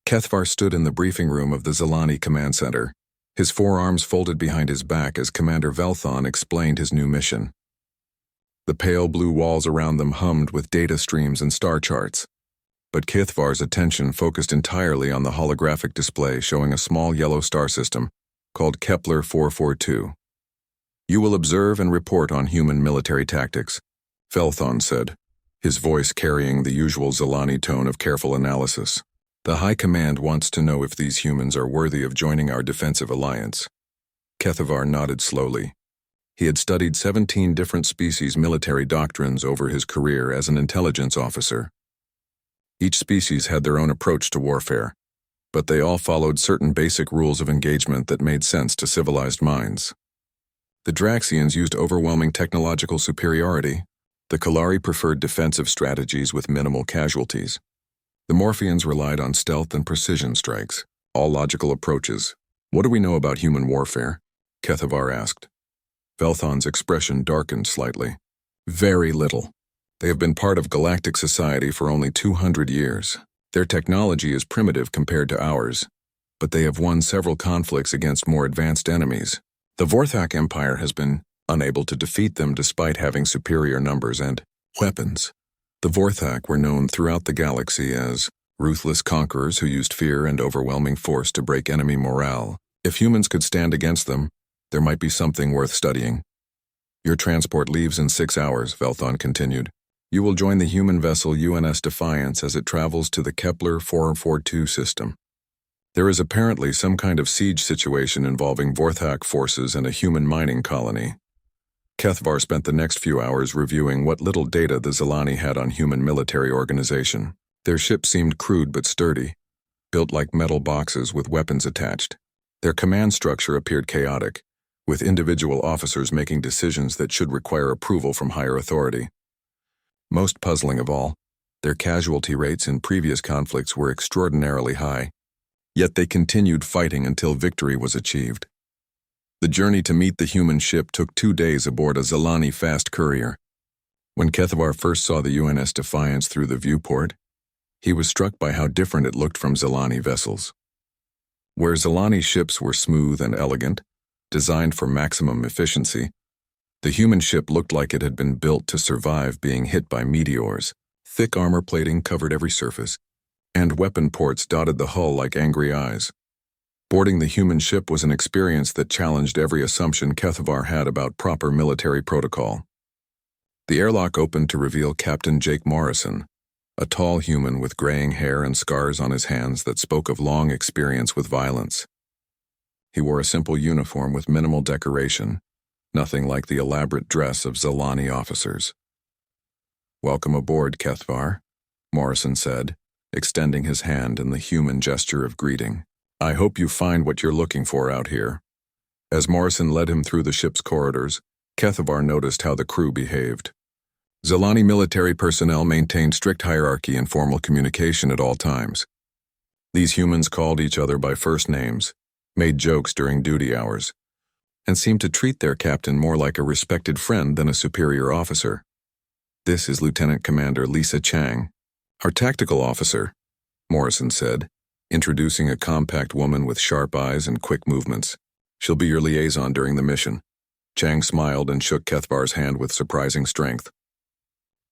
Kethvar stood in the briefing room of the Zilani Command Center, his forearms folded behind his back as Commander Velthon explained his new mission. The pale blue walls around them hummed with data streams and star charts, but Kethvar's attention focused entirely on the holographic display showing a small yellow star system called Kepler 442. "You will observe and report on human military tactics," Velthon said, his voice carrying the usual Zilani tone of careful analysis. "The High Command wants to know if these humans are worthy of joining our defensive alliance." Kethvar nodded slowly. He had studied 17 different species' military doctrines over his career as an intelligence officer. Each species had their own approach to warfare, but they all followed certain basic rules of engagement that made sense to civilized minds. The Draxians used overwhelming technological superiority. The Kalari preferred defensive strategies with minimal casualties. The Morphians relied on stealth and precision strikes, all logical approaches. "What do we know about human warfare?" Kethvar asked. Velthon's expression darkened slightly. "Very little. They have been part of galactic society for only 200 years. Their technology is primitive compared to ours, but they have won several conflicts against more advanced enemies. The Vorthak Empire has been unable to defeat them despite having superior numbers and weapons. The Vorthak were known throughout the galaxy as ruthless conquerors who used fear and overwhelming force to break enemy morale. If humans could stand against them, there might be something worth studying." "Your transport leaves in 6 hours," Velthon continued. "You will join the human vessel UNS Defiance as it travels to the Kepler 442 system. There is apparently some kind of siege situation involving Vorthak forces and a human mining colony." Kethvar spent the next few hours reviewing what little data the Zilani had on human military organization. Their ship seemed crude but sturdy, built like metal boxes with weapons attached. Their command structure appeared chaotic, with individual officers making decisions that should require approval from higher authority. Most puzzling of all, their casualty rates in previous conflicts were extraordinarily high, yet they continued fighting until victory was achieved. The journey to meet the human ship took 2 days aboard a Zilani fast courier. When Kethvar first saw the UNS Defiance through the viewport, he was struck by how different it looked from Zilani vessels. Where Zilani ships were smooth and elegant, designed for maximum efficiency, the human ship looked like it had been built to survive being hit by meteors. Thick armor plating covered every surface, and weapon ports dotted the hull like angry eyes. Boarding the human ship was an experience that challenged every assumption Kethvar had about proper military protocol. The airlock opened to reveal Captain Jake Morrison, a tall human with graying hair and scars on his hands that spoke of long experience with violence. He wore a simple uniform with minimal decoration, nothing like the elaborate dress of Zilani officers. "Welcome aboard, Kethvar," Morrison said, extending his hand in the human gesture of greeting. "I hope you find what you're looking for out here." As Morrison led him through the ship's corridors, Kethvar noticed how the crew behaved. Zilani military personnel maintained strict hierarchy and formal communication at all times. These humans called each other by first names, made jokes during duty hours, and seemed to treat their captain more like a respected friend than a superior officer. "This is Lieutenant Commander Lisa Chang, our tactical officer," Morrison said, introducing a compact woman with sharp eyes and quick movements. "She'll be your liaison during the mission." Chang smiled and shook Kethvar's hand with surprising strength.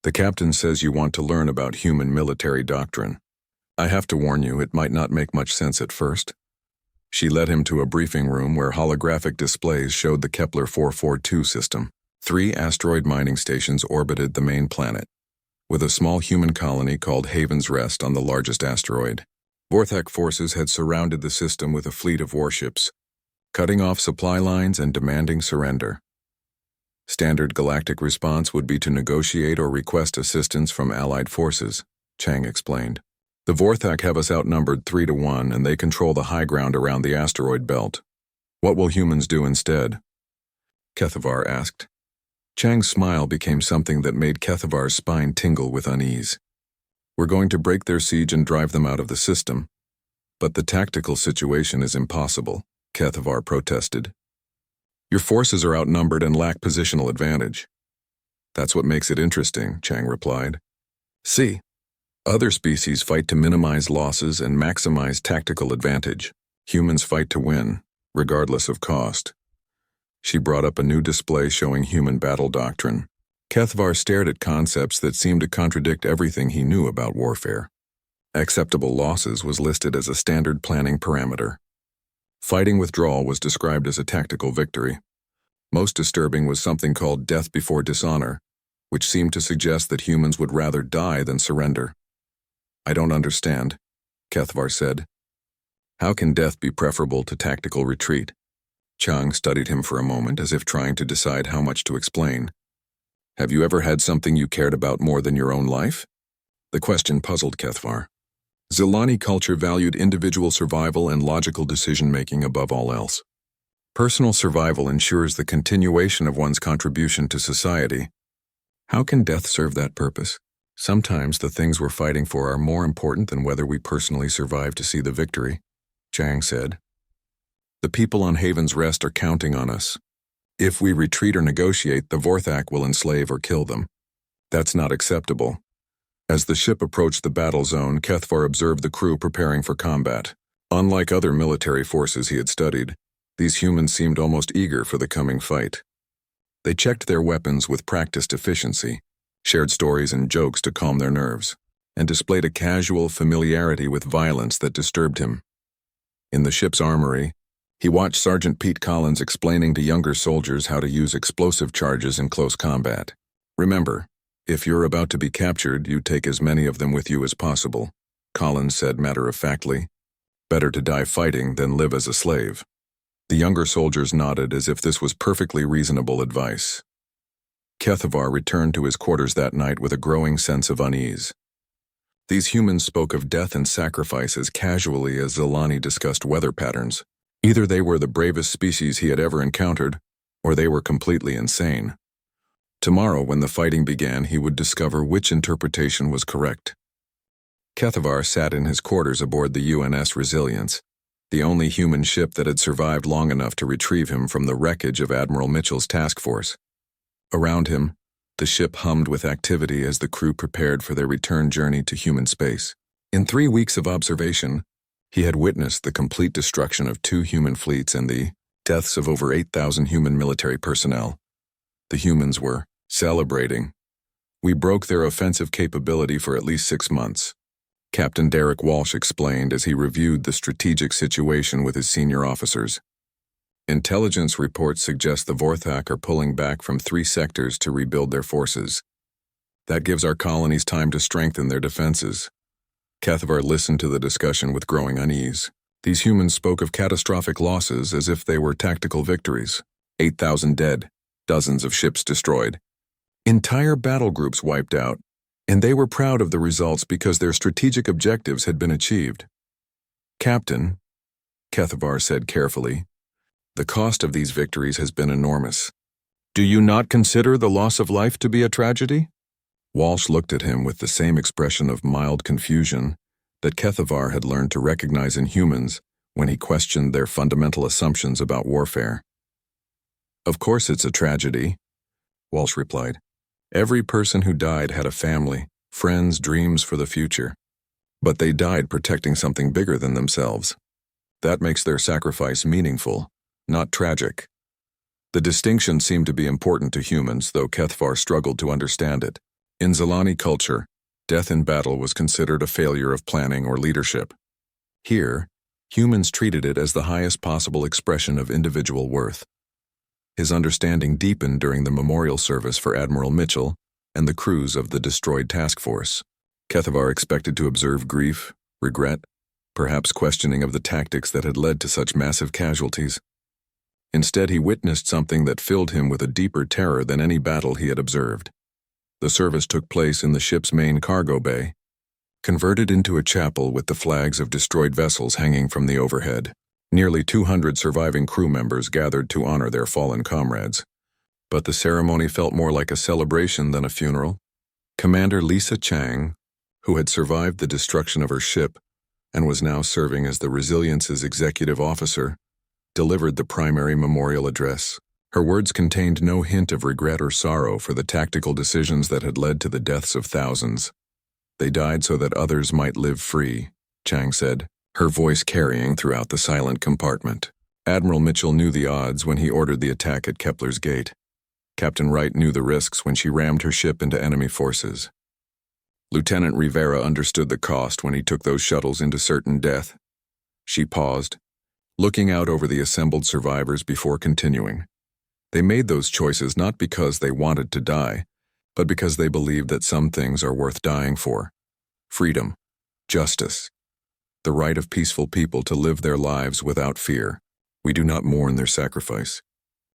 "The captain says you want to learn about human military doctrine. I have to warn you, it might not make much sense at first." She led him to a briefing room where holographic displays showed the Kepler 442 system. 3 asteroid mining stations orbited the main planet, with a small human colony called Haven's Rest on the largest asteroid. Vorthak forces had surrounded the system with a fleet of warships, cutting off supply lines and demanding surrender. Standard galactic response would be to negotiate or request assistance from allied forces, Chang explained. "The Vorthak have us outnumbered 3-1, and they control the high ground around the asteroid belt. What will humans do instead?" Kethvar asked. Chang's smile became something that made Kethavar's spine tingle with unease. "We're going to break their siege and drive them out of the system. But the tactical situation is impossible," Kethvar protested. "Your forces are outnumbered and lack positional advantage." "That's what makes it interesting," Chang replied. "See, Other species fight to minimize losses and maximize tactical advantage. Humans fight to win, regardless of cost. She brought up a new display showing human battle doctrine. Kethvar stared at concepts that seemed to contradict everything he knew about warfare. Acceptable losses was listed as a standard planning parameter. Fighting withdrawal was described as a tactical victory. Most disturbing was something called death before dishonor, which seemed to suggest that humans would rather die than surrender. "I don't understand," Kethvar said. "How can death be preferable to tactical retreat?" Chang studied him for a moment as if trying to decide how much to explain. "Have you ever had something you cared about more than your own life?" The question puzzled Kethvar. Zilani culture valued individual survival and logical decision-making above all else. Personal survival ensures the continuation of one's contribution to society. How can death serve that purpose? Sometimes the things we're fighting for are more important than whether we personally survive to see the victory, Chang said. "The people on Haven's Rest are counting on us. If we retreat or negotiate, the Vorthak will enslave or kill them. That's not acceptable." As the ship approached the battle zone, Kethvar observed the crew preparing for combat. Unlike other military forces he had studied, these humans seemed almost eager for the coming fight. They checked their weapons with practiced efficiency, shared stories and jokes to calm their nerves, and displayed a casual familiarity with violence that disturbed him. In the ship's armory, he watched Sergeant Pete Collins explaining to younger soldiers how to use explosive charges in close combat. "Remember, if you're about to be captured, you take as many of them with you as possible," Collins said matter-of-factly. "Better to die fighting than live as a slave." The younger soldiers nodded as if this was perfectly reasonable advice. Kethvar returned to his quarters that night with a growing sense of unease. These humans spoke of death and sacrifice as casually as Zilani discussed weather patterns. Either they were the bravest species he had ever encountered, or they were completely insane. Tomorrow, when the fighting began, he would discover which interpretation was correct. Kethvar sat in his quarters aboard the UNS Resilience, the only human ship that had survived long enough to retrieve him from the wreckage of Admiral Mitchell's task force. Around him, the ship hummed with activity as the crew prepared for their return journey to human space. In 3 weeks of observation, he had witnessed the complete destruction of 2 human fleets and the deaths of over 8,000 human military personnel. The humans were celebrating. "We broke their offensive capability for at least 6 months," Captain Derek Walsh explained as he reviewed the strategic situation with his senior officers. "Intelligence reports suggest the Vorthak are pulling back from 3 sectors to rebuild their forces. That gives our colonies time to strengthen their defenses." Kethvar listened to the discussion with growing unease. These humans spoke of catastrophic losses as if they were tactical victories. 8,000 dead, dozens of ships destroyed. Entire battle groups wiped out, and they were proud of the results because their strategic objectives had been achieved. "Captain," Kethvar said carefully, "the cost of these victories has been enormous. Do you not consider the loss of life to be a tragedy?" Walsh looked at him with the same expression of mild confusion that Kethvar had learned to recognize in humans when he questioned their fundamental assumptions about warfare. "Of course it's a tragedy," Walsh replied. "Every person who died had a family, friends, dreams for the future. But they died protecting something bigger than themselves. That makes their sacrifice meaningful, not tragic." The distinction seemed to be important to humans, though Kethvar struggled to understand it. In Zilani culture, death in battle was considered a failure of planning or leadership. Here, humans treated it as the highest possible expression of individual worth. His understanding deepened during the memorial service for Admiral Mitchell and the crews of the destroyed task force. Kethvar expected to observe grief, regret, perhaps questioning of the tactics that had led to such massive casualties. Instead, he witnessed something that filled him with a deeper terror than any battle he had observed. The service took place in the ship's main cargo bay, converted into a chapel with the flags of destroyed vessels hanging from the overhead. Nearly 200 surviving crew members gathered to honor their fallen comrades. But the ceremony felt more like a celebration than a funeral. Commander Lisa Chang, who had survived the destruction of her ship and was now serving as the Resilience's executive officer, delivered the primary memorial address. Her words contained no hint of regret or sorrow for the tactical decisions that had led to the deaths of thousands. They died so that others might live free, Chang said, her voice carrying throughout the silent compartment. Admiral Mitchell knew the odds when he ordered the attack at Kepler's gate. Captain Wright knew the risks when she rammed her ship into enemy forces. Lieutenant Rivera understood the cost when he took those shuttles into certain death. She paused, looking out over the assembled survivors before continuing. They made those choices not because they wanted to die, but because they believed that some things are worth dying for. Freedom, justice, the right of peaceful people to live their lives without fear. We do not mourn their sacrifice.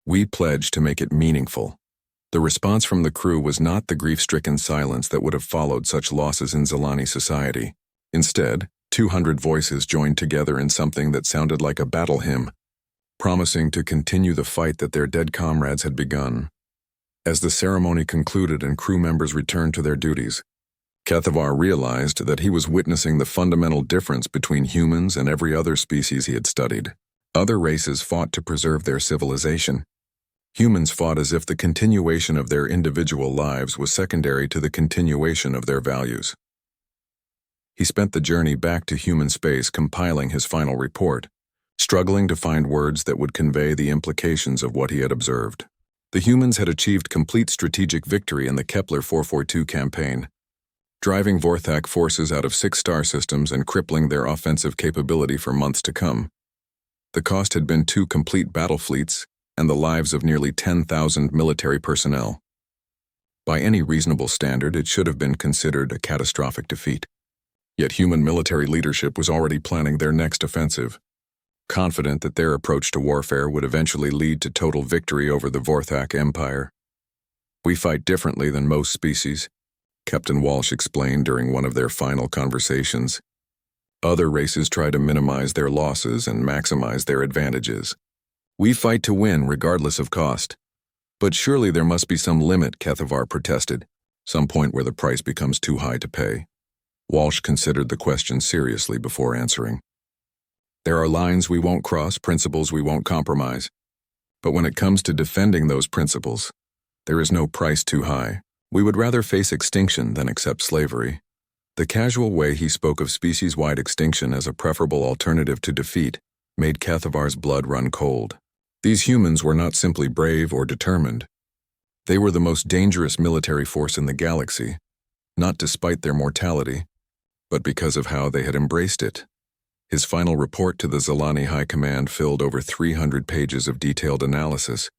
We pledge to make it meaningful. The response from the crew was not the grief-stricken silence that would have followed such losses in Zilani society. Instead, 200 voices joined together in something that sounded like a battle hymn, promising to continue the fight that their dead comrades had begun. As the ceremony concluded and crew members returned to their duties, Kethavar realized that he was witnessing the fundamental difference between humans and every other species he had studied. Other races fought to preserve their civilization. Humans fought as if the continuation of their individual lives was secondary to the continuation of their values. He spent the journey back to human space compiling his final report, struggling to find words that would convey the implications of what he had observed. The humans had achieved complete strategic victory in the Kepler 442 campaign, driving Vorthak forces out of 6 star systems and crippling their offensive capability for months to come. The cost had been 2 complete battle fleets and the lives of nearly 10,000 military personnel. By any reasonable standard, it should have been considered a catastrophic defeat. Yet human military leadership was already planning their next offensive, confident that their approach to warfare would eventually lead to total victory over the Vorthak Empire. We fight differently than most species, Captain Walsh explained during one of their final conversations. Other races try to minimize their losses and maximize their advantages. We fight to win regardless of cost. But surely there must be some limit, Kethavar protested, some point where the price becomes too high to pay. Walsh considered the question seriously before answering. There are lines we won't cross, principles we won't compromise. But when it comes to defending those principles, there is no price too high. We would rather face extinction than accept slavery. The casual way he spoke of species-wide extinction as a preferable alternative to defeat made Kethavar's blood run cold. These humans were not simply brave or determined. They were the most dangerous military force in the galaxy, not despite their mortality, but because of how they had embraced it. His final report to the Zilani High Command filled over 300 pages of detailed analysis,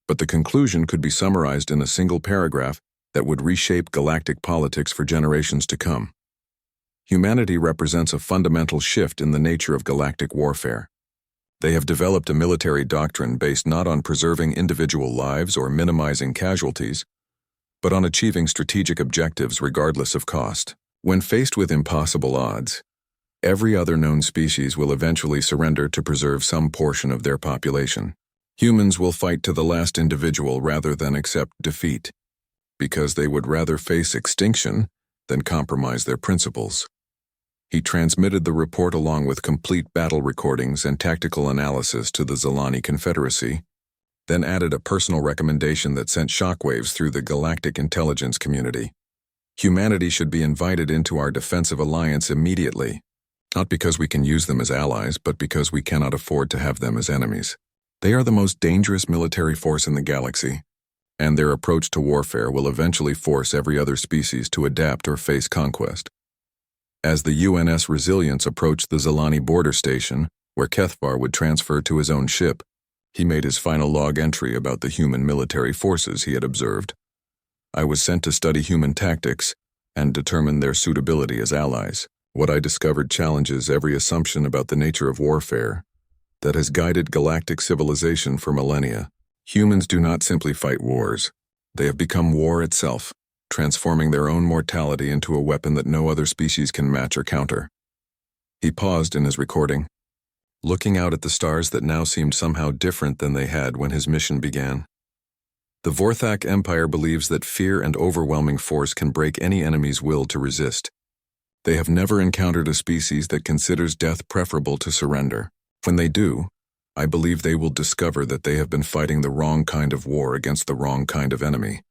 but the conclusion could be summarized in a single paragraph that would reshape galactic politics for generations to come. Humanity represents a fundamental shift in the nature of galactic warfare. They have developed a military doctrine based not on preserving individual lives or minimizing casualties, but on achieving strategic objectives regardless of cost. When faced with impossible odds, every other known species will eventually surrender to preserve some portion of their population. Humans will fight to the last individual rather than accept defeat, because they would rather face extinction than compromise their principles. He transmitted the report along with complete battle recordings and tactical analysis to the Zilani Confederacy, then added a personal recommendation that sent shockwaves through the galactic intelligence community. Humanity should be invited into our defensive alliance immediately, not because we can use them as allies, but because we cannot afford to have them as enemies. They are the most dangerous military force in the galaxy, and their approach to warfare will eventually force every other species to adapt or face conquest. As the UNS Resilience approached the Zilani border station, where Kethavar would transfer to his own ship, he made his final log entry about the human military forces he had observed. I was sent to study human tactics and determine their suitability as allies. What I discovered challenges every assumption about the nature of warfare that has guided galactic civilization for millennia. Humans do not simply fight wars. They have become war itself, transforming their own mortality into a weapon that no other species can match or counter. He paused in his recording, looking out at the stars that now seemed somehow different than they had when his mission began. The Vorthak Empire believes that fear and overwhelming force can break any enemy's will to resist. They have never encountered a species that considers death preferable to surrender. When they do, I believe they will discover that they have been fighting the wrong kind of war against the wrong kind of enemy.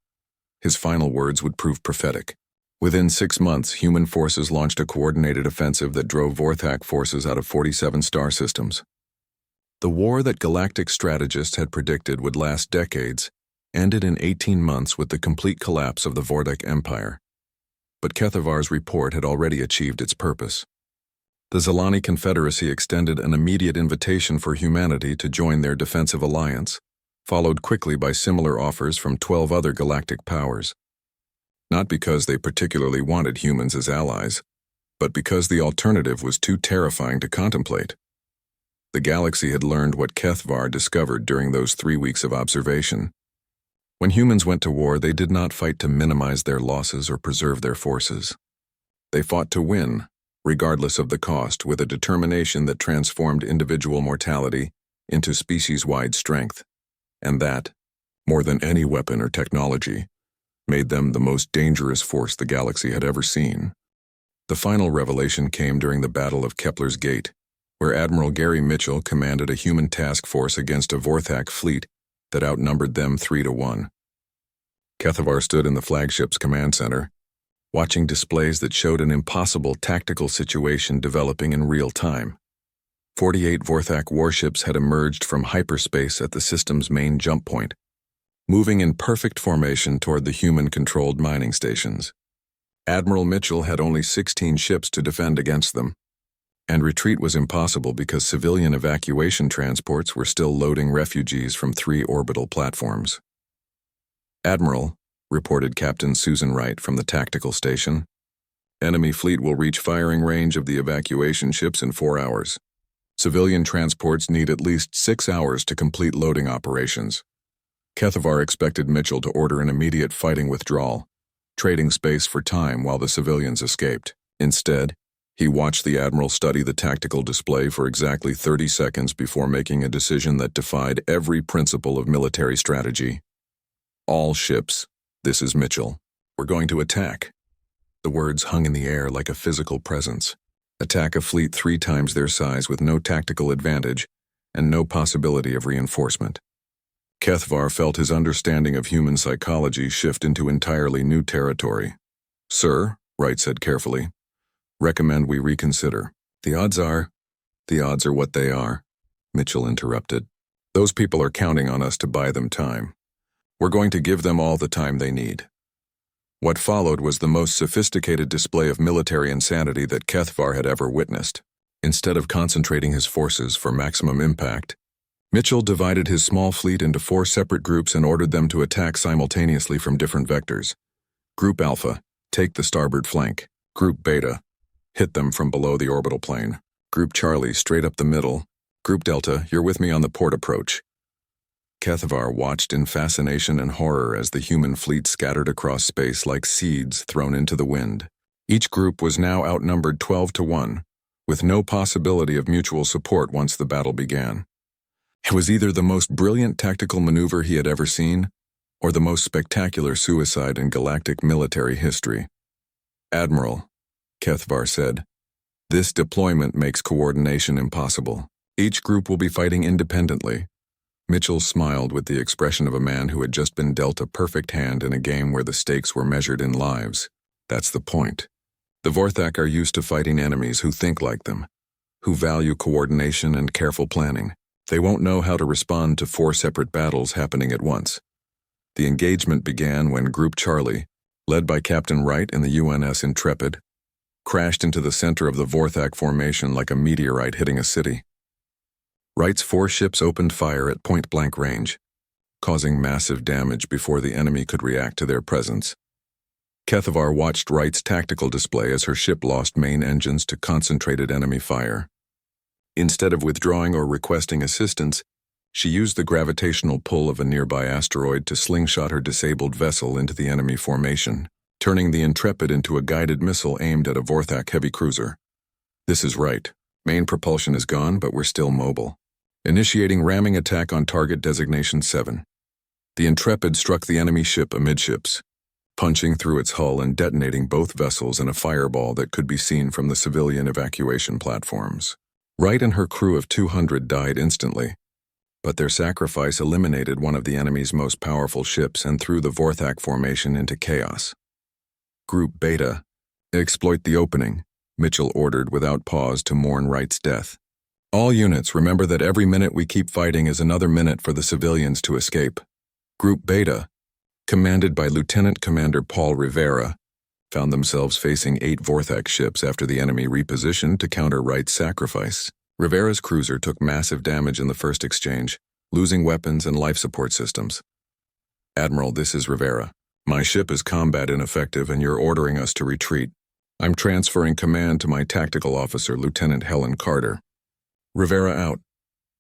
His final words would prove prophetic. Within 6 months, human forces launched a coordinated offensive that drove Vorthak forces out of 47 star systems. The war that galactic strategists had predicted would last decades ended in 18 months with the complete collapse of the Vordak Empire. But Kethavar's report had already achieved its purpose. The Zalani Confederacy extended an immediate invitation for humanity to join their defensive alliance, followed quickly by similar offers from 12 other galactic powers. Not because they particularly wanted humans as allies, but because the alternative was too terrifying to contemplate. The galaxy had learned what Kethavar discovered during those 3 weeks of observation. When humans went to war, they did not fight to minimize their losses or preserve their forces. They fought to win, regardless of the cost, with a determination that transformed individual mortality into species-wide strength. And that, more than any weapon or technology, made them the most dangerous force the galaxy had ever seen. The final revelation came during the Battle of Kepler's Gate, where Admiral Gary Mitchell commanded a human task force against a Vorthak fleet that outnumbered them 3-1. Kethavar stood in the flagship's command center, watching displays that showed an impossible tactical situation developing in real time. 48 Vorthak warships had emerged from hyperspace at the system's main jump point, moving in perfect formation toward the human-controlled mining stations. Admiral Mitchell had only 16 ships to defend against them, and retreat was impossible because civilian evacuation transports were still loading refugees from 3 orbital platforms. "Admiral," reported Captain Susan Wright from the tactical station, "enemy fleet will reach firing range of the evacuation ships in 4 hours. Civilian transports need at least 6 hours to complete loading operations." Kethavar expected Mitchell to order an immediate fighting withdrawal, trading space for time while the civilians escaped. Instead, he watched the Admiral study the tactical display for exactly 30 seconds before making a decision that defied every principle of military strategy. "All ships, this is Mitchell. We're going to attack." The words hung in the air like a physical presence. Attack a fleet 3 times their size with no tactical advantage and no possibility of reinforcement. Kethavar felt his understanding of human psychology shift into entirely new territory. "Sir," Wright said carefully, "recommend we reconsider." The odds are what they are," Mitchell interrupted. "Those people are counting on us to buy them time. We're going to give them all the time they need." What followed was the most sophisticated display of military insanity that Kethavar had ever witnessed. Instead of concentrating his forces for maximum impact, Mitchell divided his small fleet into 4 separate groups and ordered them to attack simultaneously from different vectors. Group Alpha, take the starboard flank. Group Beta, hit them from below the orbital plane. Group Charlie, straight up the middle. Group Delta, you're with me on the port approach. Kethavar watched in fascination and horror as the human fleet scattered across space like seeds thrown into the wind. Each group was now outnumbered 12-1, with no possibility of mutual support once the battle began. It was either the most brilliant tactical maneuver he had ever seen, or the most spectacular suicide in galactic military history. "Admiral," Kethavar said, "this deployment makes coordination impossible. Each group will be fighting independently." Mitchell smiled with the expression of a man who had just been dealt a perfect hand in a game where the stakes were measured in lives. "That's the point. The Vorthak are used to fighting enemies who think like them, who value coordination and careful planning. They won't know how to respond to 4 separate battles happening at once." The engagement began when Group Charlie, led by Captain Wright in the UNS Intrepid, crashed into the center of the Vorthak formation like a meteorite hitting a city. Wright's 4 ships opened fire at point-blank range, causing massive damage before the enemy could react to their presence. Kethavar watched Wright's tactical display as her ship lost main engines to concentrated enemy fire. Instead of withdrawing or requesting assistance, she used the gravitational pull of a nearby asteroid to slingshot her disabled vessel into the enemy formation, turning the Intrepid into a guided missile aimed at a Vorthak heavy cruiser. "This is Wright. Main propulsion is gone, but we're still mobile. Initiating ramming attack on target designation 7. The Intrepid struck the enemy ship amidships, punching through its hull and detonating both vessels in a fireball that could be seen from the civilian evacuation platforms. Wright and her crew of 200 died instantly, but their sacrifice eliminated one of the enemy's most powerful ships and threw the Vorthak formation into chaos. Group Beta, exploit the opening, Mitchell ordered without pause to mourn Wright's death. All units, remember that every minute we keep fighting is another minute for the civilians to escape. Group Beta, commanded by Lieutenant Commander Paul Rivera, found themselves facing 8 Vorthak ships after the enemy repositioned to counter Wright's sacrifice. Rivera's cruiser took massive damage in the first exchange, losing weapons and life support systems. Admiral, this is Rivera. My ship is combat ineffective and you're ordering us to retreat. I'm transferring command to my tactical officer, Lieutenant Helen Carter. Rivera out.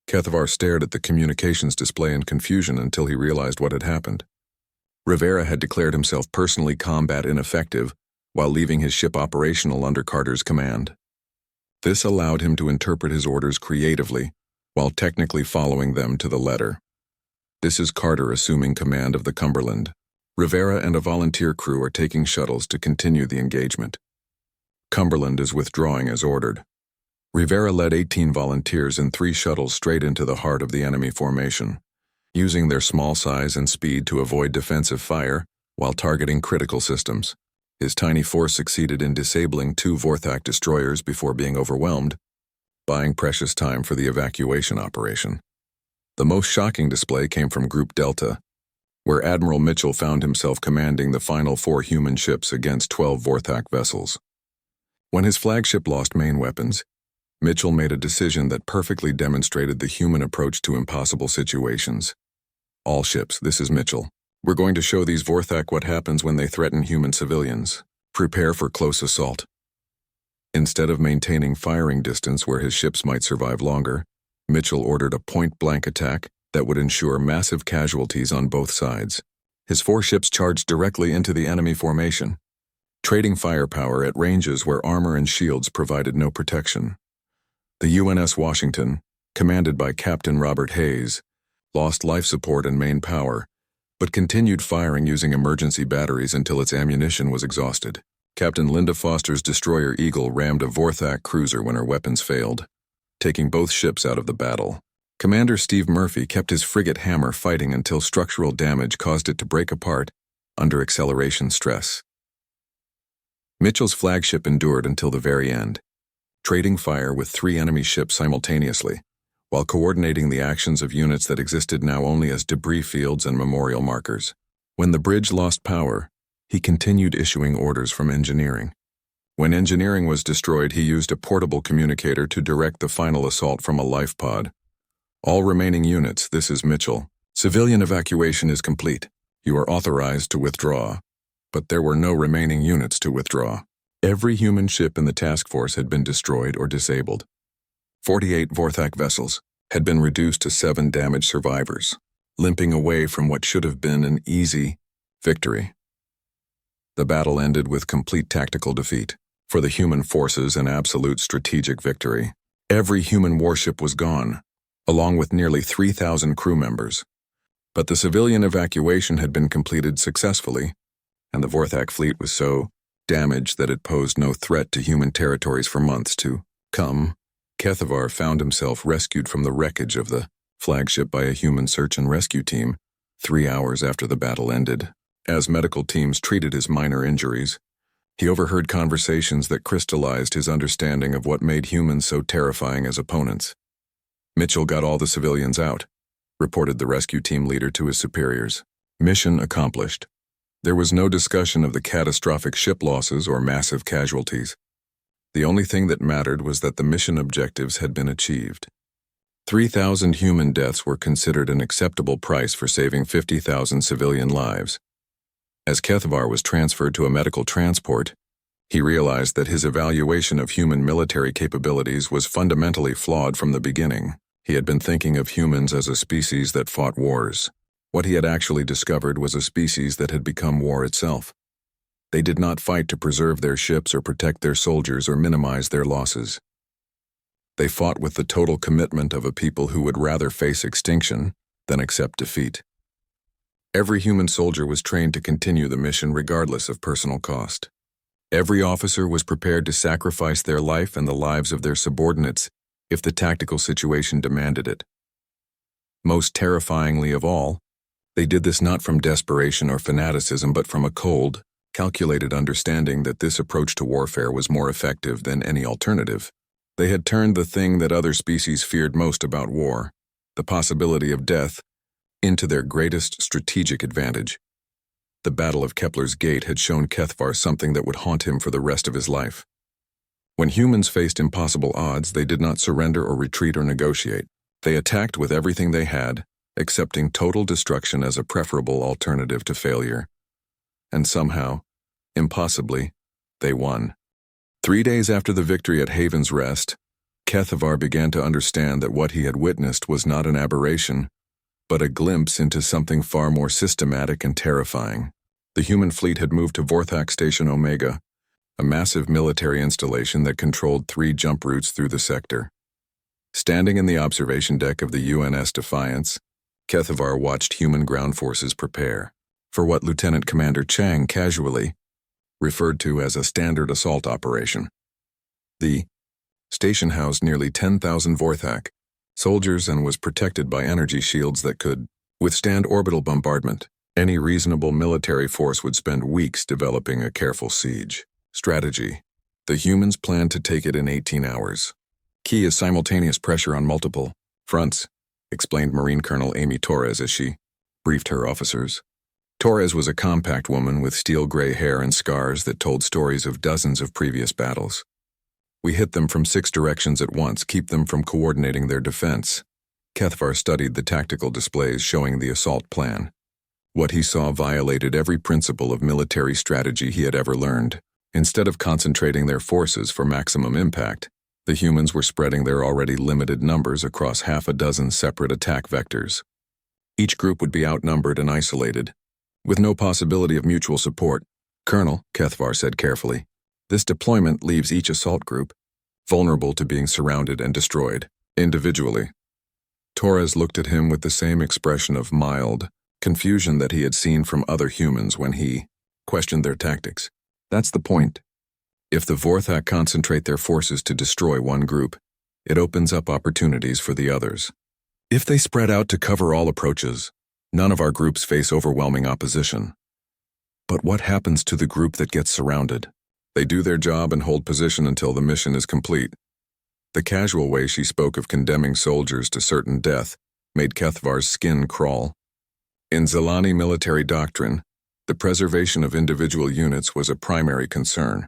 Kethavar stared at the communications display in confusion until he realized what had happened. Rivera had declared himself personally combat ineffective while leaving his ship operational under Carter's command. This allowed him to interpret his orders creatively while technically following them to the letter. This is Carter assuming command of the Cumberland. Rivera and a volunteer crew are taking shuttles to continue the engagement. Cumberland is withdrawing as ordered. Rivera led 18 volunteers in 3 shuttles straight into the heart of the enemy formation, using their small size and speed to avoid defensive fire while targeting critical systems. His tiny force succeeded in disabling 2 Vorthak destroyers before being overwhelmed, buying precious time for the evacuation operation. The most shocking display came from Group Delta, where Admiral Mitchell found himself commanding the final 4 human ships against 12 Vorthak vessels. When his flagship lost main weapons, Mitchell made a decision that perfectly demonstrated the human approach to impossible situations. All ships, this is Mitchell. We're going to show these Vorthak what happens when they threaten human civilians. Prepare for close assault. Instead of maintaining firing distance where his ships might survive longer, Mitchell ordered a point-blank attack that would ensure massive casualties on both sides. His 4 ships charged directly into the enemy formation, trading firepower at ranges where armor and shields provided no protection. The UNS Washington, commanded by Captain Robert Hayes, lost life support and main power, but continued firing using emergency batteries until its ammunition was exhausted. Captain Linda Foster's destroyer Eagle rammed a Vorthak cruiser when her weapons failed, taking both ships out of the battle. Commander Steve Murphy kept his frigate Hammer fighting until structural damage caused it to break apart under acceleration stress. Mitchell's flagship endured until the very end, trading fire with 3 enemy ships simultaneously, while coordinating the actions of units that existed now only as debris fields and memorial markers. When the bridge lost power, he continued issuing orders from engineering. When engineering was destroyed, he used a portable communicator to direct the final assault from a life pod. All remaining units, this is Mitchell. Civilian evacuation is complete. You are authorized to withdraw. But there were no remaining units to withdraw. Every human ship in the task force had been destroyed or disabled. 48 Vorthak vessels had been reduced to 7 damaged survivors, limping away from what should have been an easy victory. The battle ended with complete tactical defeat. For the human forces, an absolute strategic victory. Every human warship was gone, along with nearly 3,000 crew members. But the civilian evacuation had been completed successfully, and the Vorthak fleet was so damaged that it posed no threat to human territories for months to come. Kethavar found himself rescued from the wreckage of the flagship by a human search and rescue team 3 hours after the battle ended. As medical teams treated his minor injuries, he overheard conversations that crystallized his understanding of what made humans so terrifying as opponents. Mitchell got all the civilians out, reported the rescue team leader to his superiors. Mission accomplished. There was no discussion of the catastrophic ship losses or massive casualties. The only thing that mattered was that the mission objectives had been achieved. 3,000 human deaths were considered an acceptable price for saving 50,000 civilian lives. As Kethavar was transferred to a medical transport, he realized that his evaluation of human military capabilities was fundamentally flawed from the beginning. He had been thinking of humans as a species that fought wars. What he had actually discovered was a species that had become war itself. They did not fight to preserve their ships or protect their soldiers or minimize their losses. They fought with the total commitment of a people who would rather face extinction than accept defeat. Every human soldier was trained to continue the mission regardless of personal cost. Every officer was prepared to sacrifice their life and the lives of their subordinates if the tactical situation demanded it. Most terrifyingly of all, they did this not from desperation or fanaticism but from a cold, calculated understanding that this approach to warfare was more effective than any alternative. They had turned the thing that other species feared most about war, the possibility of death, into their greatest strategic advantage. The Battle of Kepler's Gate had shown Kethvar something that would haunt him for the rest of his life. When humans faced impossible odds, they did not surrender or retreat or negotiate. They attacked with everything they had, accepting total destruction as a preferable alternative to failure. And somehow, impossibly, they won. 3 days after the victory at Haven's Rest, Kethvar began to understand that what he had witnessed was not an aberration, but a glimpse into something far more systematic and terrifying. The human fleet had moved to Vorthak Station Omega, a massive military installation that controlled 3 jump routes through the sector. Standing in the observation deck of the UNS Defiance, Kethvar watched human ground forces prepare for what Lieutenant Commander Chang casually referred to as a standard assault operation. The station housed nearly 10,000 Vorthak soldiers and was protected by energy shields that could withstand orbital bombardment. Any reasonable military force would spend weeks developing a careful siege strategy. The humans planned to take it in 18 hours. Key is simultaneous pressure on multiple fronts, explained Marine Colonel Amy Torres as she briefed her officers. Torres was a compact woman with steel-gray hair and scars that told stories of dozens of previous battles. We hit them from 6 directions at once, keep them from coordinating their defense. Kethvar studied the tactical displays showing the assault plan. What he saw violated every principle of military strategy he had ever learned. Instead of concentrating their forces for maximum impact, the humans were spreading their already limited numbers across half a dozen separate attack vectors. Each group would be outnumbered and isolated, with no possibility of mutual support. Colonel, Kethvar said carefully, this deployment leaves each assault group vulnerable to being surrounded and destroyed, individually. Torres looked at him with the same expression of mild confusion that he had seen from other humans when he questioned their tactics. That's the point. If the Vorthak concentrate their forces to destroy one group, it opens up opportunities for the others. If they spread out to cover all approaches, none of our groups face overwhelming opposition. But what happens to the group that gets surrounded? They do their job and hold position until the mission is complete. The casual way she spoke of condemning soldiers to certain death made Kethvar's skin crawl. In Zelani military doctrine, the preservation of individual units was a primary concern.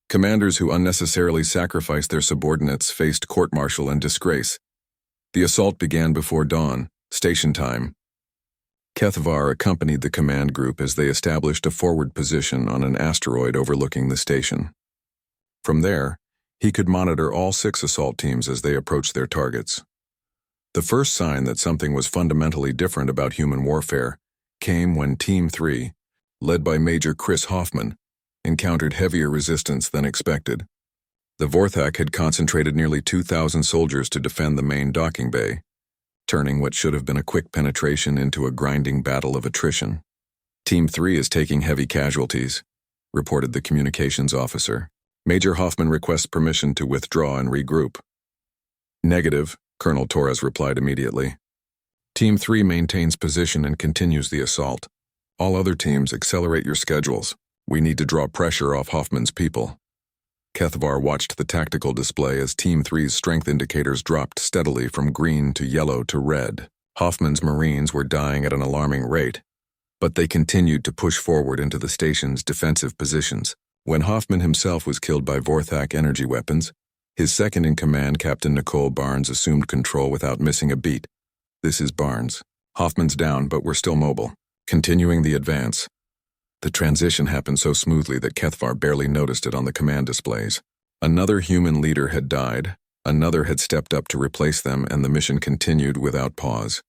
Commanders who unnecessarily sacrificed their subordinates faced court-martial and disgrace. The assault began before dawn, station time. Kethvar accompanied the command group as they established a forward position on an asteroid overlooking the station. From there, he could monitor all 6 assault teams as they approached their targets. The first sign that something was fundamentally different about human warfare came when Team 3, led by Major Chris Hoffman, encountered heavier resistance than expected. The Vorthak had concentrated nearly 2,000 soldiers to defend the main docking bay, turning what should have been a quick penetration into a grinding battle of attrition. Team 3 is taking heavy casualties, reported the communications officer. Major Hoffman requests permission to withdraw and regroup. Negative, Colonel Torres replied immediately. Team 3 maintains position and continues the assault. All other teams, accelerate your schedules. We need to draw pressure off Hoffman's people. Kethvar watched the tactical display as Team 3's strength indicators dropped steadily from green to yellow to red. Hoffman's Marines were dying at an alarming rate, but they continued to push forward into the station's defensive positions. When Hoffman himself was killed by Vorthak energy weapons, his second-in-command, Captain Nicole Barnes, assumed control without missing a beat. This is Barnes. Hoffman's down, but we're still mobile. Continuing the advance. The transition happened so smoothly that Kethvar barely noticed it on the command displays. Another human leader had died, another had stepped up to replace them, and the mission continued without pause.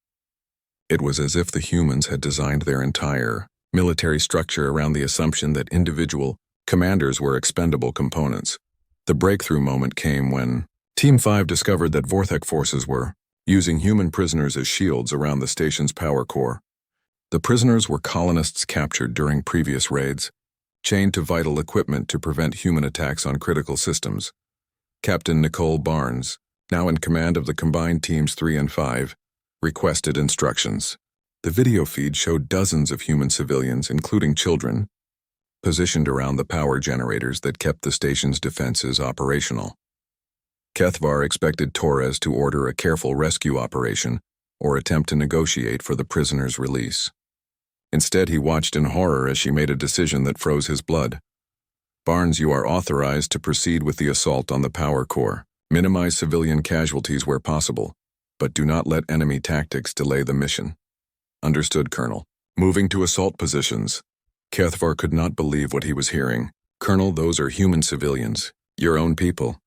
It was as if the humans had designed their entire military structure around the assumption that individual commanders were expendable components. The breakthrough moment came when Team 5 discovered that Vorthak forces were using human prisoners as shields around the station's power core. The prisoners were colonists captured during previous raids, chained to vital equipment to prevent human attacks on critical systems. Captain Nicole Barnes, now in command of the combined Teams 3 and 5, requested instructions. The video feed showed dozens of human civilians, including children, positioned around the power generators that kept the station's defenses operational. Kethvar expected Torres to order a careful rescue operation or attempt to negotiate for the prisoner's release. Instead, he watched in horror as she made a decision that froze his blood. Barnes, you are authorized to proceed with the assault on the power core. Minimize civilian casualties where possible, but do not let enemy tactics delay the mission. Understood, Colonel. Moving to assault positions. Kethvar could not believe what he was hearing. Colonel, those are human civilians, your own people.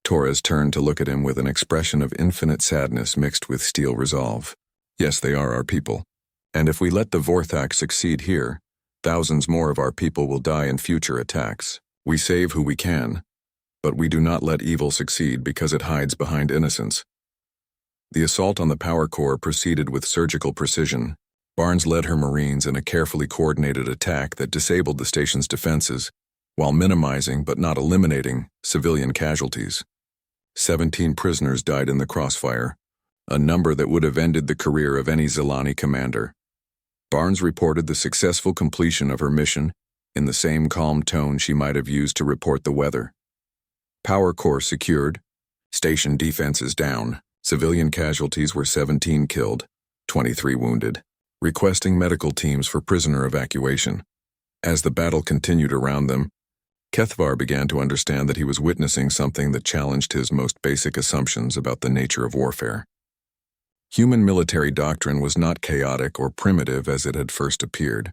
Torres turned to look at him with an expression of infinite sadness mixed with steel resolve. Yes, they are our people. And if we let the Vorthak succeed here, thousands more of our people will die in future attacks. We save who we can, but we do not let evil succeed because it hides behind innocence. The assault on the power core proceeded with surgical precision. Barnes led her Marines in a carefully coordinated attack that disabled the station's defenses, while minimizing but not eliminating civilian casualties. 17 prisoners died in the crossfire, a number that would have ended the career of any Zelani commander. Barnes reported the successful completion of her mission in the same calm tone she might have used to report the weather. Power core secured, station defenses down, civilian casualties were 17 killed, 23 wounded, requesting medical teams for prisoner evacuation. As the battle continued around them, Kethvar began to understand that he was witnessing something that challenged his most basic assumptions about the nature of warfare. Human military doctrine was not chaotic or primitive as it had first appeared.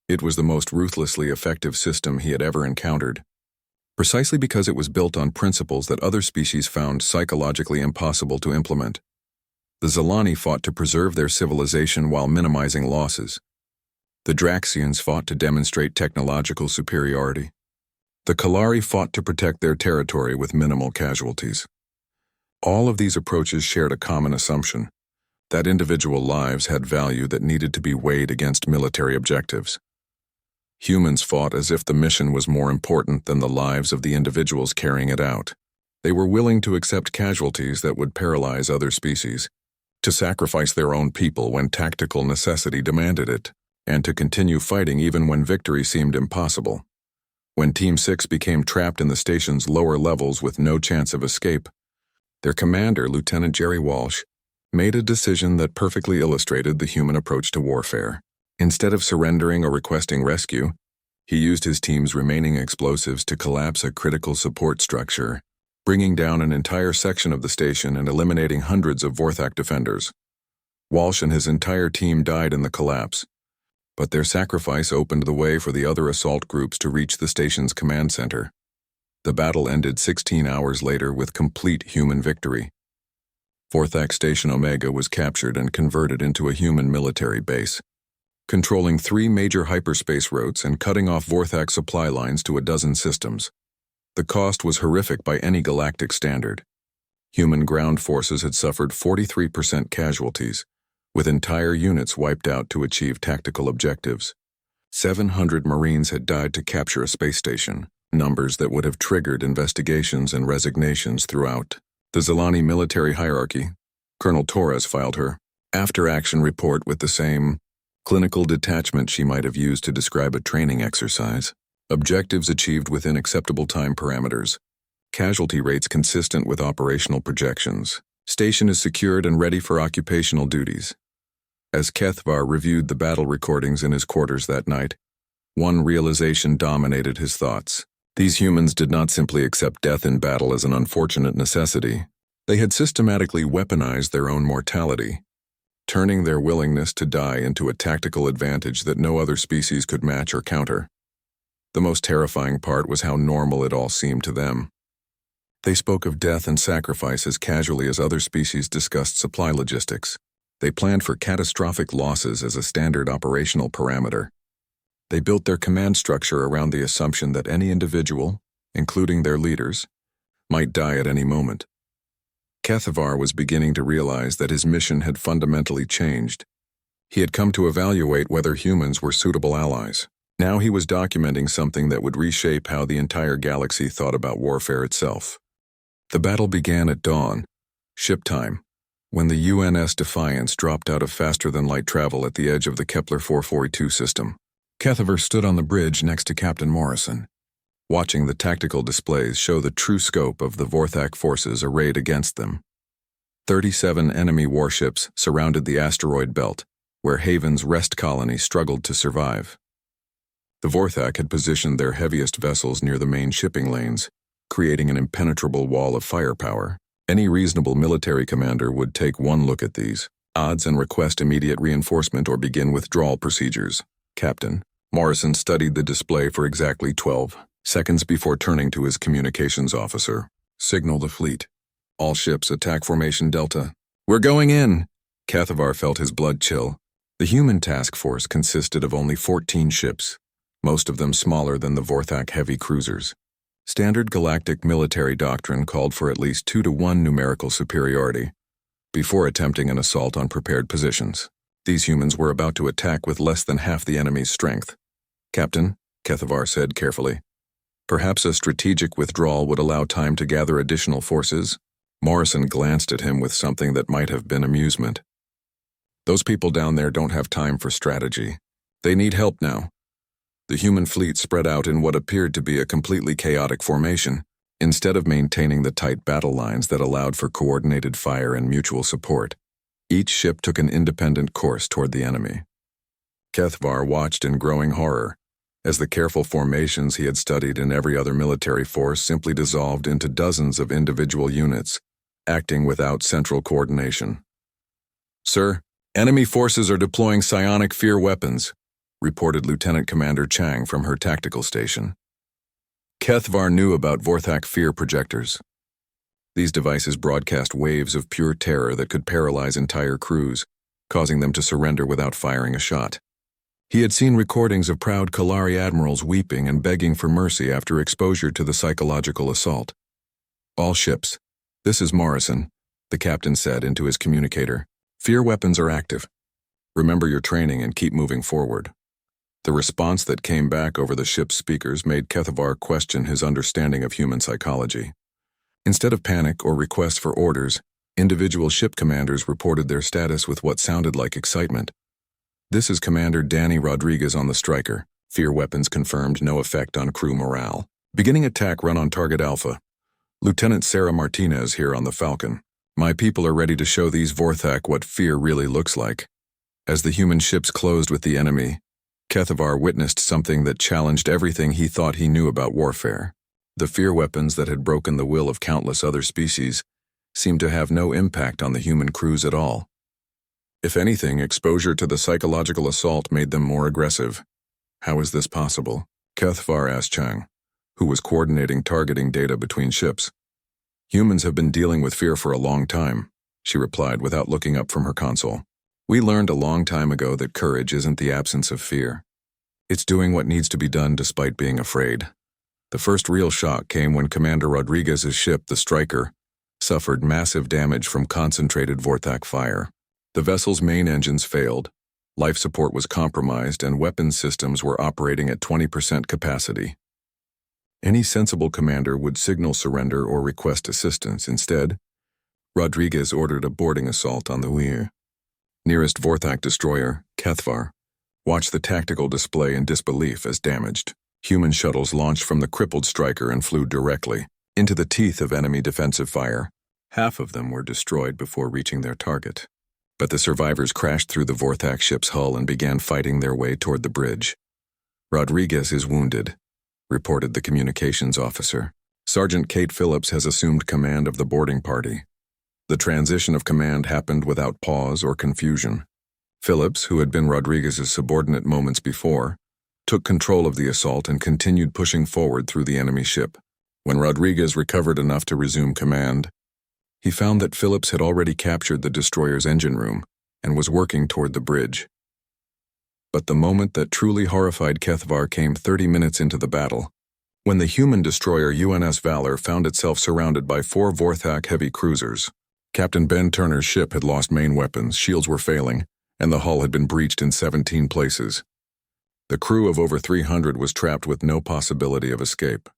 It was the most ruthlessly effective system he had ever encountered, precisely because it was built on principles that other species found psychologically impossible to implement. The Zelani fought to preserve their civilization while minimizing losses. The Draxians fought to demonstrate technological superiority. The Kalari fought to protect their territory with minimal casualties. All of these approaches shared a common assumption, that individual lives had value that needed to be weighed against military objectives. Humans fought as if the mission was more important than the lives of the individuals carrying it out. They were willing to accept casualties that would paralyze other species, to sacrifice their own people when tactical necessity demanded it, and to continue fighting even when victory seemed impossible. When Team 6 became trapped in the station's lower levels with no chance of escape, their commander, Lieutenant Jerry Walsh, made a decision that perfectly illustrated the human approach to warfare. Instead of surrendering or requesting rescue, he used his team's remaining explosives to collapse a critical support structure, bringing down an entire section of the station and eliminating hundreds of Vorthak defenders. Walsh and his entire team died in the collapse, but their sacrifice opened the way for the other assault groups to reach the station's command center. The battle ended 16 hours later with complete human victory. Vorthak Station Omega was captured and converted into a human military base, controlling 3 major hyperspace routes and cutting off Vorthak supply lines to a dozen systems. The cost was horrific by any galactic standard. Human ground forces had suffered 43% casualties, with entire units wiped out to achieve tactical objectives. 700 Marines had died to capture a space station, numbers that would have triggered investigations and resignations throughout the Zelani military hierarchy. Colonel Torres filed her after-action report with the same clinical detachment she might have used to describe a training exercise. Objectives achieved within acceptable time parameters. Casualty rates consistent with operational projections. Station is secured and ready for occupational duties. As Kethvar reviewed the battle recordings in his quarters that night, one realization dominated his thoughts. These humans did not simply accept death in battle as an unfortunate necessity. They had systematically weaponized their own mortality, turning their willingness to die into a tactical advantage that no other species could match or counter. The most terrifying part was how normal it all seemed to them. They spoke of death and sacrifice as casually as other species discussed supply logistics. They planned for catastrophic losses as a standard operational parameter. They built their command structure around the assumption that any individual, including their leaders, might die at any moment. Kethvar was beginning to realize that his mission had fundamentally changed. He had come to evaluate whether humans were suitable allies. Now he was documenting something that would reshape how the entire galaxy thought about warfare itself. The battle began at dawn, ship time, when the UNS Defiance dropped out of faster-than-light travel at the edge of the Kepler 442 system. Kepler stood on the bridge next to Captain Morrison, watching the tactical displays show the true scope of the Vorthak forces arrayed against them. 37 enemy warships surrounded the asteroid belt, where Haven's rest colony struggled to survive. The Vorthak had positioned their heaviest vessels near the main shipping lanes, creating an impenetrable wall of firepower. Any reasonable military commander would take one look at these odds and request immediate reinforcement or begin withdrawal procedures. Captain Morrison studied the display for exactly 12 seconds before turning to his communications officer. Signal the fleet. All ships attack formation Delta. We're going in! Kepler felt his blood chill. The human task force consisted of only 14 ships, most of them smaller than the Vorthak heavy cruisers. Standard galactic military doctrine called for at least 2-to-1 numerical superiority before attempting an assault on prepared positions. These humans were about to attack with less than half the enemy's strength. Captain, Kepler said carefully, perhaps a strategic withdrawal would allow time to gather additional forces. Morrison glanced at him with something that might have been amusement. Those people down there don't have time for strategy. They need help now. The human fleet spread out in what appeared to be a completely chaotic formation, instead of maintaining the tight battle lines that allowed for coordinated fire and mutual support. Each ship took an independent course toward the enemy. Kepler watched in growing horror, as the careful formations he had studied in every other military force simply dissolved into dozens of individual units, acting without central coordination. Sir, enemy forces are deploying psionic fear weapons, reported Lieutenant Commander Chang from her tactical station. Kepler knew about Vorthak fear projectors. These devices broadcast waves of pure terror that could paralyze entire crews, causing them to surrender without firing a shot. He had seen recordings of proud Kalari admirals weeping and begging for mercy after exposure to the psychological assault. All ships. This is Morrison, the captain said into his communicator. Fear weapons are active. Remember your training and keep moving forward. The response that came back over the ship's speakers made Kepler question his understanding of human psychology. Instead of panic or requests for orders, individual ship commanders reported their status with what sounded like excitement. This is Commander Danny Rodriguez on the Striker. Fear weapons confirmed, no effect on crew morale. Beginning attack run on target Alpha. Lieutenant Sarah Martinez here on the Falcon. My people are ready to show these Vorthak what fear really looks like. As the human ships closed with the enemy, Kepler witnessed something that challenged everything he thought he knew about warfare. The fear weapons that had broken the will of countless other species seemed to have no impact on the human crews at all. If anything, exposure to the psychological assault made them more aggressive. How is this possible? Kepler asked Chang, who was coordinating targeting data between ships. Humans have been dealing with fear for a long time, she replied without looking up from her console. We learned a long time ago that courage isn't the absence of fear. It's doing what needs to be done despite being afraid. The first real shock came when Commander Rodriguez's ship, the Striker, suffered massive damage from concentrated Vorthak fire. The vessel's main engines failed, life support was compromised, and weapons systems were operating at 20% capacity. Any sensible commander would signal surrender or request assistance. Instead, Rodriguez ordered a boarding assault on the weir. Nearest Vorthak destroyer, Kepler, watched the tactical display in disbelief as damaged. Human shuttles launched from the crippled Striker and flew directly into the teeth of enemy defensive fire. Half of them were destroyed before reaching their target. But the survivors crashed through the Vorthak ship's hull and began fighting their way toward the bridge. Rodriguez is wounded, reported the communications officer. Sergeant Kate Phillips has assumed command of the boarding party. The transition of command happened without pause or confusion. Phillips, who had been Rodriguez's subordinate moments before, took control of the assault and continued pushing forward through the enemy ship. When Rodriguez recovered enough to resume command, he found that Phillips had already captured the destroyer's engine room and was working toward the bridge. But the moment that truly horrified Kepler came 30 minutes into the battle, when the human destroyer UNS Valor found itself surrounded by 4 Vorthak heavy cruisers. Captain Ben Turner's ship had lost main weapons, shields were failing, and the hull had been breached in 17 places. The crew of over 300 was trapped with no possibility of escape.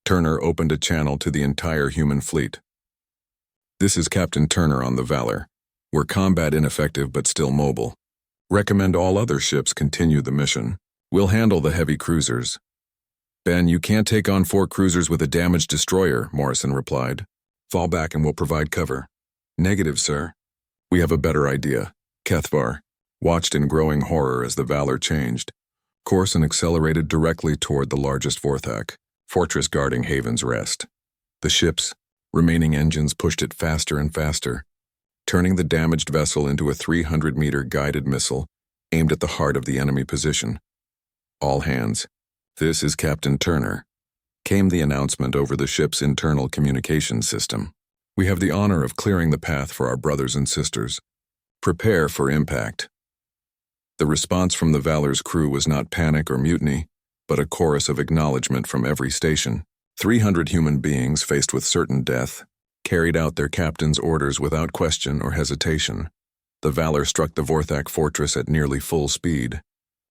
Turner opened a channel to the entire human fleet. This is Captain Turner on the Valor. We're combat ineffective but still mobile. Recommend all other ships continue the mission. We'll handle the heavy cruisers. Ben, you can't take on 4 cruisers with a damaged destroyer, Morrison replied. Fall back and we'll provide cover. Negative, sir. We have a better idea. Kethvar watched in growing horror as the Valor changed course and accelerated directly toward the largest Vorthak fortress guarding Haven's Rest. The ship's remaining engines pushed it faster and faster, turning the damaged vessel into a 300-meter guided missile aimed at the heart of the enemy position. All hands. This is Captain Turner, came the announcement over the ship's internal communications system. We have the honor of clearing the path for our brothers and sisters. Prepare for impact. The response from the Valor's crew was not panic or mutiny, but a chorus of acknowledgement from every station. 300 human beings faced with certain death carried out their captain's orders without question or hesitation. The Valor struck the Vorthak fortress at nearly full speed,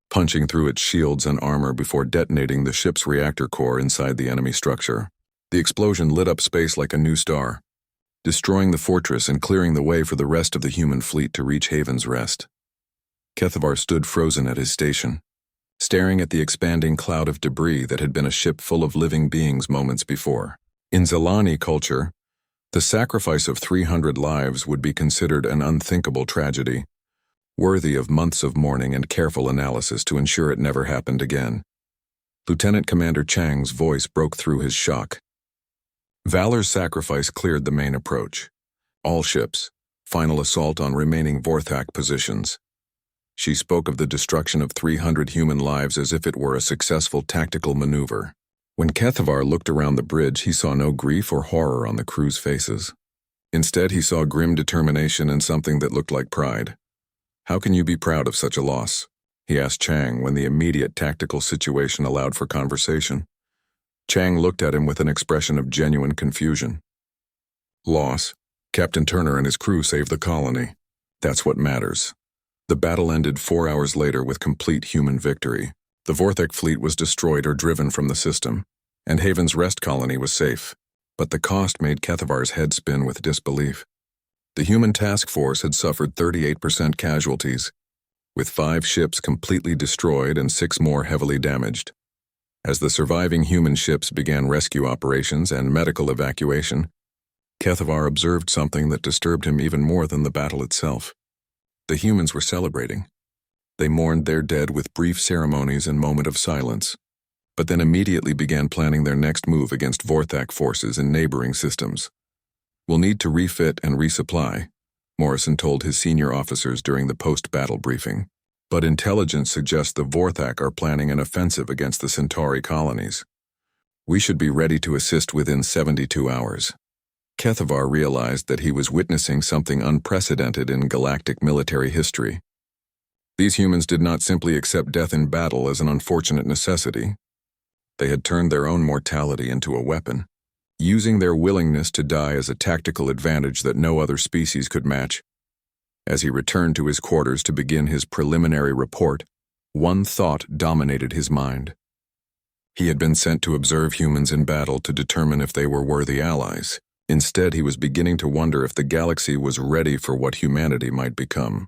punching through its shields and armor before detonating the ship's reactor core inside the enemy structure. The explosion lit up space like a new star, destroying the fortress and clearing the way for the rest of the human fleet to reach Haven's Rest. Kethvar stood frozen at his station, staring at the expanding cloud of debris that had been a ship full of living beings moments before. In Zalani culture, the sacrifice of 300 lives would be considered an unthinkable tragedy, worthy of months of mourning and careful analysis to ensure it never happened again. Lieutenant Commander Chang's voice broke through his shock. Valor's sacrifice cleared the main approach. All ships, final assault on remaining Vorthak positions. She spoke of the destruction of 300 human lives as if it were a successful tactical maneuver. When Kethvar looked around the bridge, he saw no grief or horror on the crew's faces. Instead, he saw grim determination and something that looked like pride. How can you be proud of such a loss? He asked Chang when the immediate tactical situation allowed for conversation. Chang looked at him with an expression of genuine confusion. Loss. Captain Turner and his crew saved the colony. That's what matters. The battle ended 4 hours later with complete human victory. The Vorthak fleet was destroyed or driven from the system, and Haven's Rest colony was safe. But the cost made Kethvar's head spin with disbelief. The human task force had suffered 38% casualties, with 5 ships completely destroyed and 6 more heavily damaged. As the surviving human ships began rescue operations and medical evacuation, Kethvar observed something that disturbed him even more than the battle itself. The humans were celebrating. They mourned their dead with brief ceremonies and moment of silence, but then immediately began planning their next move against Vorthak forces in neighboring systems. We'll need to refit and resupply, Morrison told his senior officers during the post-battle briefing. But intelligence suggests the Vorthak are planning an offensive against the Centauri colonies. We should be ready to assist within 72 hours. Kethvar realized that he was witnessing something unprecedented in galactic military history. These humans did not simply accept death in battle as an unfortunate necessity. They had turned their own mortality into a weapon, using their willingness to die as a tactical advantage that no other species could match. As he returned to his quarters to begin his preliminary report, one thought dominated his mind. He had been sent to observe humans in battle to determine if they were worthy allies. Instead, he was beginning to wonder if the galaxy was ready for what humanity might become.